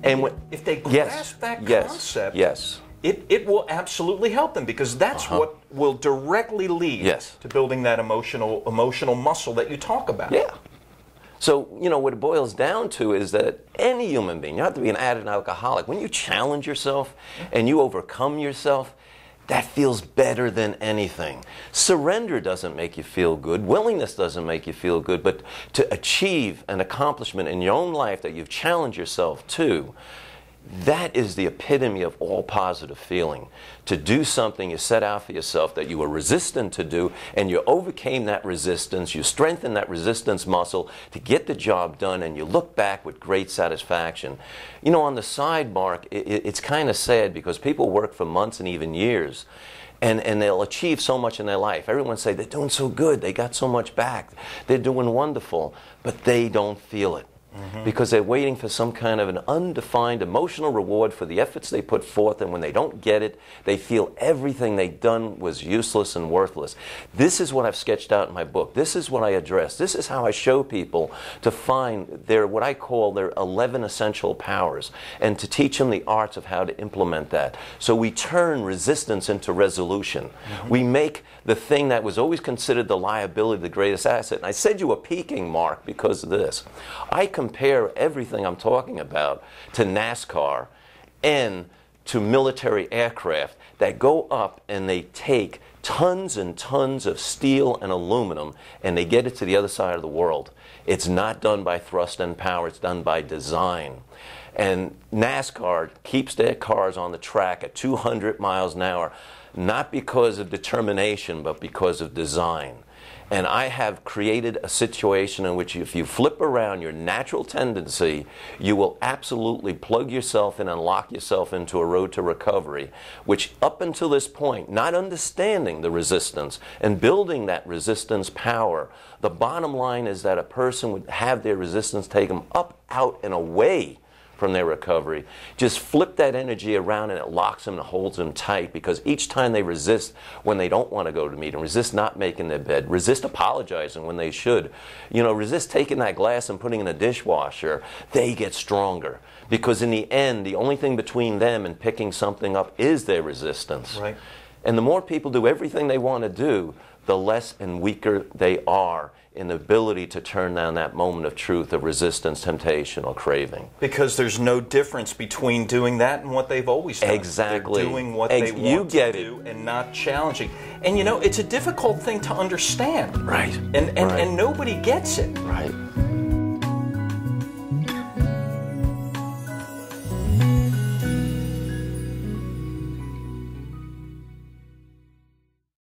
And if they grasp that concept, it will absolutely help them, because that's what will directly lead to building that emotional muscle that you talk about. Yeah. So, you know, what it boils down to is that any human being, you don't have to be an addict alcoholic, when you challenge yourself and you overcome yourself, that feels better than anything. Surrender doesn't make you feel good. Willingness doesn't make you feel good. But to achieve an accomplishment in your own life that you've challenged yourself to, that is the epitome of all positive feeling. To do something you set out for yourself that you were resistant to do, and you overcame that resistance, you strengthened that resistance muscle to get the job done, and you look back with great satisfaction. You know, on the side, Mark, it's kind of sad, because people work for months and even years, and they'll achieve so much in their life. Everyone say, they're doing so good, they got so much back, they're doing wonderful, but they don't feel it. Because they're waiting for some kind of an undefined emotional reward for the efforts they put forth, and when they don't get it, they feel everything they've done was useless and worthless. This is what I've sketched out in my book. This is what I address. This is how I show people to find their, what I call their 11 essential powers, and to teach them the arts of how to implement that. So we turn resistance into resolution. We make the thing that was always considered the liability the greatest asset. And I said you were peaking, Mark, because of this. I compare everything I'm talking about to NASCAR and to military aircraft that go up and they take tons and tons of steel and aluminum and they get it to the other side of the world. It's not done by thrust and power, it's done by design. And NASCAR keeps their cars on the track at 200 miles an hour, not because of determination, but because of design. And I have created a situation in which if you flip around your natural tendency, you will absolutely plug yourself in and lock yourself into a road to recovery, which up until this point, not understanding the resistance and building that resistance power, the bottom line is that a person would have their resistance take them up, out, and away from their recovery. Just flip that energy around and it locks them and holds them tight, because each time they resist when they don't want to go to meeting, resist not making their bed, resist apologizing when they should, you know, resist taking that glass and putting it in the dishwasher, they get stronger. Because in the end, the only thing between them and picking something up is their resistance. Right. And the more people do everything they want to do, the less and weaker they are in the ability to turn down that moment of truth, of resistance, temptation, or craving. Because there's no difference between doing that and what they've always done. Exactly. They're doing what they want to do and not challenging. And you know, it's a difficult thing to understand. Right. And nobody gets it. Right.